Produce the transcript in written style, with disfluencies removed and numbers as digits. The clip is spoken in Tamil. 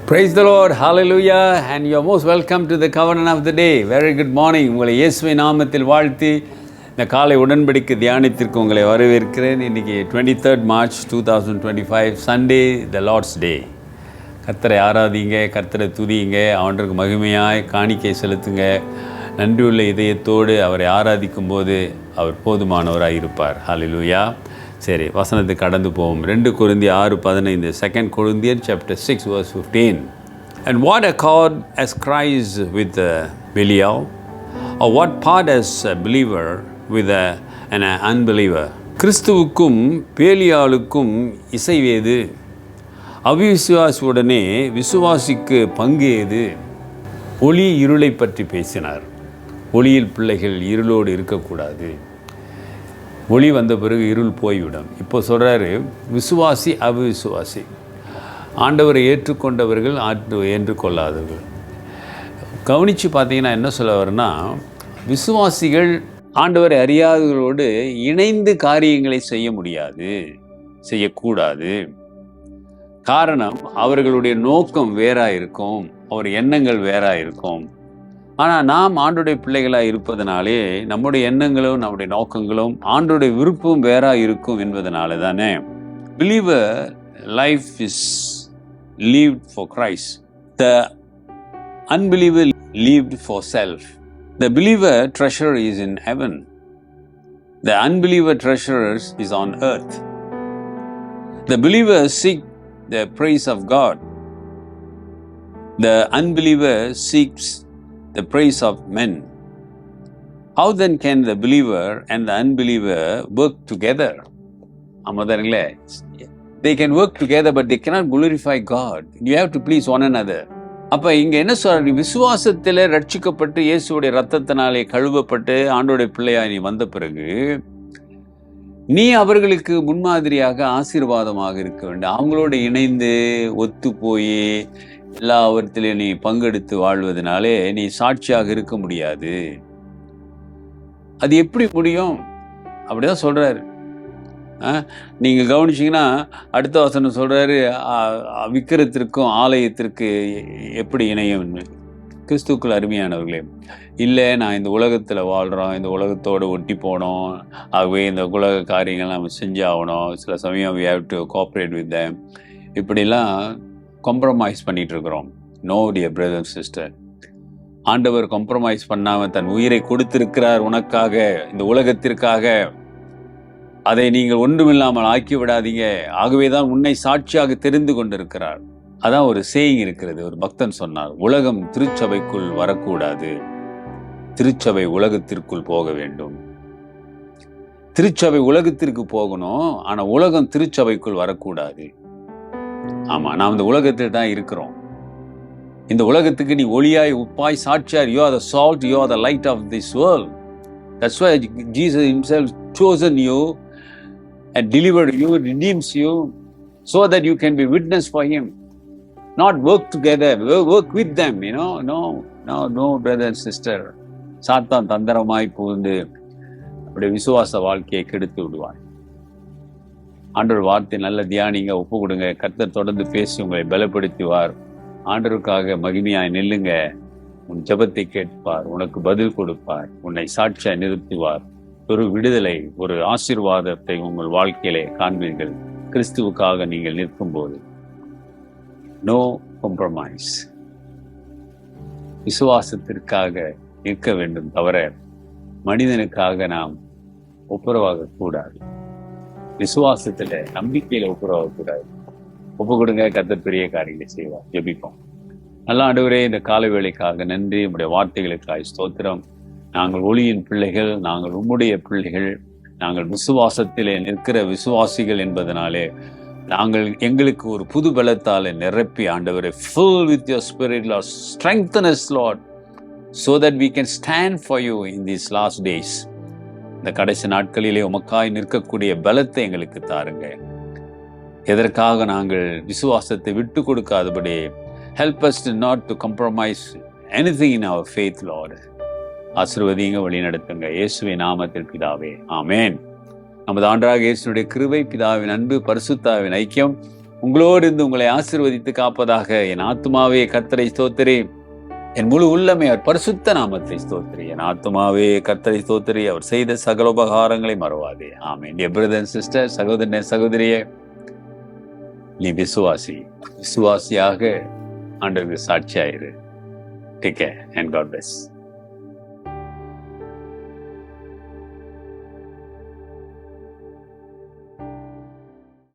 Praise the Lord, hallelujah, and you are most welcome to the covenant of the day. Very good morning. உங்களை இயேசுவின் நாமத்தில் வாழ்த்தி இந்த காலை உடன்படிக்கை தியானத்திற்கு உங்களை வரவேற்கிறேன். இன்றைக்கி 23rd March 2025 சண்டே, த லார்ட்ஸ் டே. கர்த்தரை ஆராதிங்க, கர்த்தரை துதியுங்க, அவனுக்கு மகிமையாய் காணிக்கை செலுத்துங்க. நன்றியுள்ள இதயத்தோடு அவரை ஆராதிக்கும் போது அவர் போதுமானவராக இருப்பார். ஹல்லேலூயா. சரி, வசனத்துக்கு கடந்து போவோம். 2 Corinthians 6:15, 2 Corinthians chapter 6 verse 15. And what accord has Christ with Belial? Or what part has a believer with an unbeliever? கிறிஸ்துவுக்கும் பேலியாளுக்கும் இசைவேது? அவிசுவாசியுடனே விசுவாசிக்கு பங்கு ஏது? ஒளி இருளை பற்றி பேசினார். ஒளியில் பிள்ளைகள் இருளோடு இருக்கக்கூடாது. ஒளி வந்த பிறகு இருள் போய்விடும். இப்போ சொல்கிறாரு, விசுவாசி அவிசுவாசி, ஆண்டவரை ஏற்றுக்கொண்டவர்கள் ஏற்றுக்கொள்ளாதவர்கள். கவனித்து பார்த்தீங்கன்னா என்ன சொல்ல வரனா, விசுவாசிகள் ஆண்டவரை அறியாதவர்களோடு இணைந்து காரியங்களை செய்ய முடியாது, செய்யக்கூடாது. காரணம், அவர்களுடைய நோக்கம் வேறாக இருக்கும், அவர் எண்ணங்கள் வேறாக இருக்கும். ஆனால் நாம் ஆண்டுடைய பிள்ளைகளாக இருப்பதனாலே நம்முடைய எண்ணங்களும் நம்முடைய நோக்கங்களும் ஆண்டுடைய விருப்பம் வேறாக இருக்கும் என்பதனால தானே believer life is lived for Christ. The unbeliever lived for self. The believer treasure is in heaven. The unbeliever treasure is on earth. The believer seek the praise of God. The unbeliever seeks the praise of men. How then can the believer and the unbeliever work together? அமதர்களே, they can work together but they cannot glorify God. You have to please one another. அப்போ இங்கே என்ன சொல்ற, விசுவாசத்தில் ரட்சிக்கப்பட்டு இயேசுடைய இரத்தத்தினாலே கழுவப்பட்டு ஆண்டோடைய பிள்ளையாய் நீ வந்த பிறகு நீ அவர்களுக்கு முன்மாதிரியாக ஆசீர்வாதமாக இருக்க வேண்டும். அவங்களோடு இணைந்து ஒத்து போய் எல்லாவற்றிலையும் நீ பங்கெடுத்து வாழ்வதனாலே நீ சாட்சியாக இருக்க முடியாது. அது எப்படி முடியும்? அப்படிதான் சொல்றாரு. நீங்கள் கவனிச்சிங்கன்னா அடுத்த வசனம் சொல்கிறாரு, விக்கிரத்திற்கும் ஆலயத்திற்கு எப்படி இணையும்? கிறிஸ்துக்கள் அருமையானவர்களே, இல்லை நான் இந்த உலகத்தில் வாழ்கிறோம், இந்த உலகத்தோடு ஒட்டி போனோம், ஆகவே இந்த உலக காரியங்கள் நம்ம செஞ்சாகணும், சில சமயம் we have to cooperate with them, இப்படிலாம் காம்ப்ரமைஸ் பண்ணிட்டு இருக்கிறோம். No dear brother and sister, ஆண்டவர் காம்ப்ரமைஸ் பண்ணாமல் தன் உயிரை கொடுத்திருக்கிறார் உனக்காக, இந்த உலகத்திற்காக. அதை நீங்கள் ஒன்றுமில்லாமல் ஆக்கி விடாதீங்க. ஆகவே தான் உன்னை சாட்சியாக தெரிந்து கொண்டிருக்கிறார். அதான் ஒரு சேயிங் இருக்கிறது. ஒரு பக்தன் சொன்னார், உலகம் திருச்சபைக்குள் வரக்கூடாது, திருச்சபை உலகத்திற்குள் போக வேண்டும். திருச்சபை உலகத்திற்கு போகணும், ஆனால் உலகம் திருச்சபைக்குள் வரக்கூடாது. ஆமா, நாம் இந்த உலகத்தில் தான் இருக்கிறோம். இந்த உலகத்துக்கு நீ ஒளியாய் உப்பாய் சாட்சியார். You are the salt, you are the light of this world. That's why Jesus himself chosen you and delivered you, redeems you, so that you can be witness for him. Not work together, work with them, you know. No brother and sister. சாத்தான் தந்திரமாய் புகுந்து அப்படியே விசுவாச வாழ்க்கையை கெடுத்து விடுவான். ஆண்டவர் வார்த்தை நல்ல தியானிங்க, ஒப்பு கொடுங்க. கர்த்தர் தொடர்ந்து பேசி உங்களை பலப்படுத்துவார். ஆண்டவருக்காக மகிமையாய் நில்லுங்க. உன் ஜெபத்தை கேட்பார், உனக்கு பதில் கொடுப்பார், உன்னை சாட்சியாய் நிறுத்துவார். ஒரு விடுதலை, ஒரு ஆசீர்வாதத்தை உங்கள் வாழ்க்கையிலே காண்பீர்கள். கிறிஸ்துவுக்காக நீங்கள் நிற்கும்போது நோ காம்ப்ரமைஸ். விசுவாசத்திற்காக நிற்க வேண்டும் தவிர மனிதனுக்காக நாம் ஒப்புரவாக கூடாது. விசுவாசத்துல நம்பிக்கையில ஒப்புரவாக கூடாது. ஒப்பு கொடுங்க, கர்த்தர் பெரிய காரியங்களை செய்வார். ஜெபிப்போம். நல்ல ஆண்டவரே, இந்த காலை வேளைக்காக நன்றி. உம்முடைய வார்த்தைகளுக்காய் ஸ்தோத்திரம். நாங்கள் ஒளியின் பிள்ளைகள், நாங்கள் உம்முடைய பிள்ளைகள், நாங்கள் விசுவாசத்திலே நிற்கிற விசுவாசிகள் என்பதனாலே நாங்கள் எங்களுக்கு ஒரு புது பலத்தாலே நிரப்பி ஆண்டவரே, fill with your spirit, Lord, strengthen us, Lord, so that we can stand for you in these last days. இந்த கடைசி நாட்களிலே உமக்காய் நிற்கக்கூடிய பலத்தை எங்களுக்கு தாருங்க. எதற்காக நாங்கள் விசுவாசத்தை விட்டு கொடுக்காதபடி help us to not to compromise anything in our faith, Lord. ஆசீர்வதிங்க, வழி நடத்துங்க. இயேசுவின் நாமத்தில் பிதாவே, ஆமென். நமது ஆண்டவராகிய இயேசுவுடைய கிருபை, பிதாவின் அன்பு, பரிசுத்தாவின் ஐக்கியம் உங்களோடு இருந்து உங்களை ஆசீர்வதித்து காப்பதாக. என் ஆத்துமாவே கர்த்தரை ஸ்தோத்திரி, என் முழு உள்ளமே அவர் பரிசுத்த நாமத்தை ஸ்தோத்திரி. என் ஆத்துமாவே கர்த்தரை ஸ்தோத்திரி, அவர் செய்த சகல உபகாரங்களை மறவாதே. ஆமென். டியர் பிரதர் அண்ட் சிஸ்டர், சகோதரனே சகோதரியே, நீ விசுவாசியாக ஆண்டவருக்கு சாட்சியாயிரு. Take care and God plus.